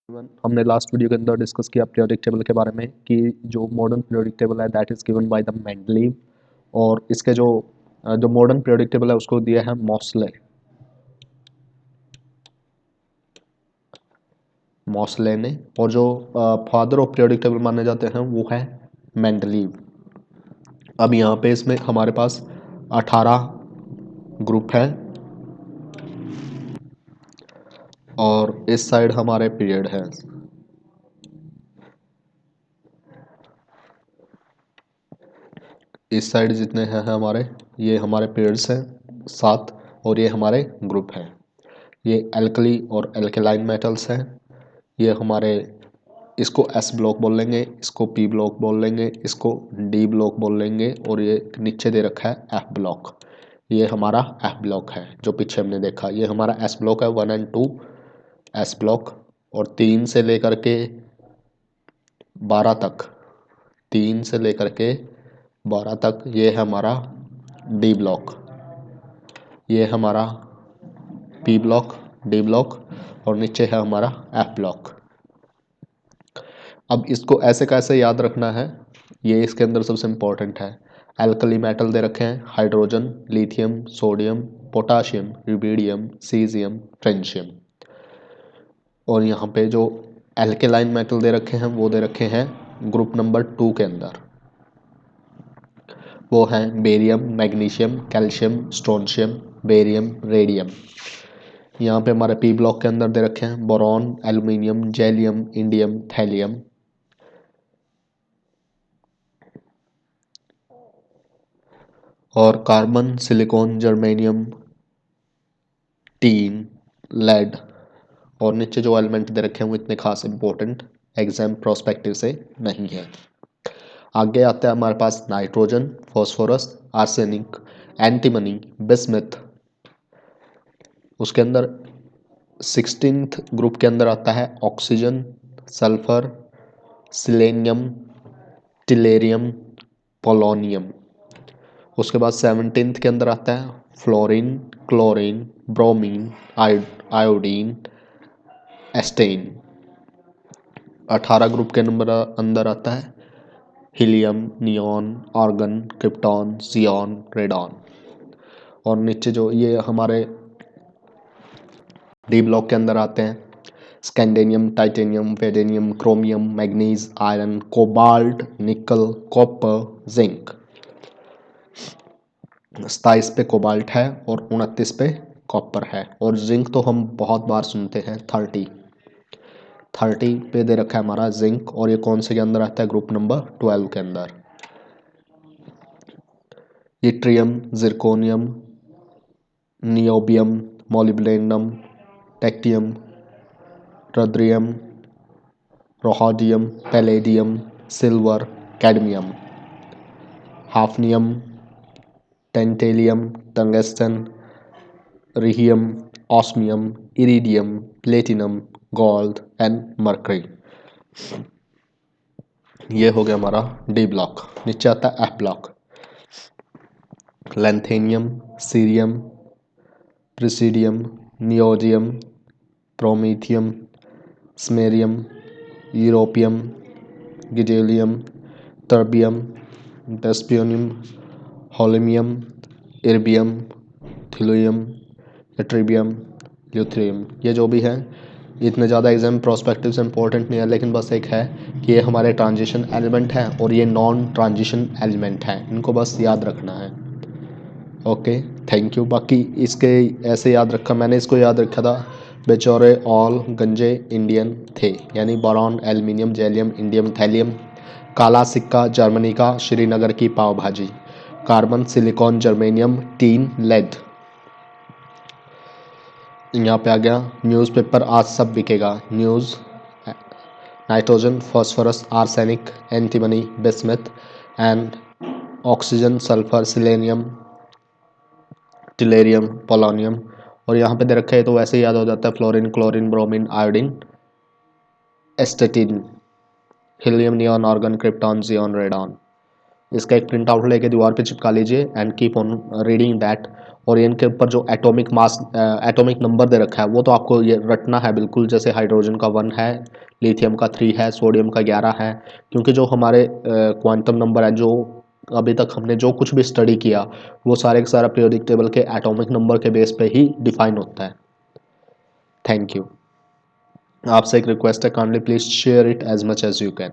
हमने last video के अंदर डिस्कस किया पीरियोडिक टेबल के बारे में कि जो मॉडर्न पीरियोडिक टेबल है that is given by the Mendeleev, और इसके जो मॉडर्न पीरियोडिक टेबल है उसको दिया है मॉसले ने, और जो फादर ऑफ पीरियोडिक टेबल माने जाते हैं वो है मेंडलीव। अब यहाँ पे इसमें हमारे पास 18 ग्रुप है और इस साइड हमारे पीरियड है। इस साइड जितने हैं हमारे, ये हमारे पीरियड्स हैं 7, और ये हमारे ग्रुप हैं। ये एल्कली और एल्केलाइन मेटल्स हैं। ये हमारे, इसको एस ब्लॉक बोल लेंगे, इसको पी ब्लॉक बोल लेंगे, इसको डी ब्लॉक बोल लेंगे, और ये नीचे दे रखा है एफ ब्लॉक। ये हमारा एफ ब्लॉक है जो पीछे हमने देखा। ये हमारा एस ब्लॉक है 1 और 2 एस ब्लॉक, और 3 से लेकर के 12 तक, 3 से लेकर के 12 तक ये है हमारा डी ब्लॉक। ये हमारा पी ब्लॉक, डी ब्लॉक, और नीचे है हमारा एफ ब्लॉक। अब इसको ऐसे कैसे याद रखना है, ये इसके अंदर सबसे इम्पोर्टेंट है। एल्कली मेटल दे रखे हैं, hydrogen, lithium, sodium, potassium, rubidium, caesium, francium. और यहाँ पे जो एल्केलाइन मेटल दे रखे हैं वो दे रखे हैं ग्रुप नंबर 2 के अंदर। वो हैं barium, magnesium, calcium, strontium, barium, radium. यहाँ पे हमारे पी ब्लॉक के अंदर दे रखे हैं boron, aluminium, gallium, indium, thallium. और carbon, silicon, germanium, tin, lead. और नीचे जो एलिमेंट दे रखे हैं वो इतने खास इंपॉर्टेंट एग्जाम प्रोस्पेक्टिव से नहीं है। आगे आता है हमारे पास nitrogen, phosphorus, arsenic, antimony, bismuth. उसके अंदर 16th ग्रुप के अंदर आता है oxygen, sulphur, selenium, tellurium, polonium. उसके बाद 17th के अंदर आता है fluorine, chlorine, bromine, iodine, astatine. 18 group के नंबर अंदर आता है helium, neon, argon, krypton, xenon, radon. और नीचे जो ये हमारे डी ब्लॉक के अंदर आते हैं scandium, titanium, vanadium, chromium, manganese, iron, cobalt, nickel, copper, zinc. 27 पे कोबाल्ट है और 29 पे कॉपर है, और जिंक तो हम बहुत बार सुनते हैं 30 पे दे रखा है हमारा जिंक। और ये कौन से के अंदर आता है, ग्रुप नंबर 12 के अंदर। Yttrium, zirconium, niobium, molybdenum, technetium, ruthenium, rhodium, palladium, silver, cadmium, hafnium, tantalum, tungsten, rhenium, osmium, iridium, platinum, gold and mercury. ये हो गया हमारा डी ब्लॉक। नीचे आता है F block. Lanthanum, cerium, praseodymium, neodymium, promethium, samarium, europium, gadolinium, terbium, dysprosium, holmium, erbium, thulium, ytterbium, lutetium. ये जो भी है इतने ज़्यादा एग्जाम प्रोस्पेक्टिव से इंपॉर्टेंट नहीं है, लेकिन बस एक है कि ये हमारे ट्रांजिशन एलिमेंट है और ये नॉन ट्रांजिशन एलिमेंट है, इनको बस याद रखना है। Okay, thank you. बाकी इसके ऐसे याद रखा, मैंने इसको याद रखा था बेचौरे ऑल गंजे इंडियन थे, यानी boron, aluminium, gallium, indium, thallium. काला सिक्का जर्मनी का, श्रीनगर की pav bhaji. Carbon, silicon, germanium, tin, lead. यहाँ पे आ गया न्यूज़पेपर आज सब बिकेगा, news, nitrogen, phosphorus, arsenic, antimony, bismuth and oxygen, sulphur, selenium, tellurium, polonium. और यहाँ पे दे रखा है तो वैसे ही याद हो जाता है fluorine, chlorine, bromine, iodine, astatine, helium, neon, argon, krypton, xenon, radon. इसका एक प्रिंट आउट लेके दीवार पे चिपका लीजिए and keep on reading that. और इनके ऊपर जो एटॉमिक मास एटॉमिक नंबर दे रखा है वो तो आपको ये रटना है बिल्कुल, जैसे हाइड्रोजन का 1 है, लिथियम का 3 है, सोडियम का 11 है, क्योंकि जो हमारे क्वांटम नंबर है, जो अभी तक हमने जो कुछ भी स्टडी किया वो सारे का सारा पीरियोडिक टेबल के एटॉमिक नंबर के बेस पे ही डिफाइन होता है। Thank you. आपसे एक रिक्वेस्ट है, kindly please share it as much as you can.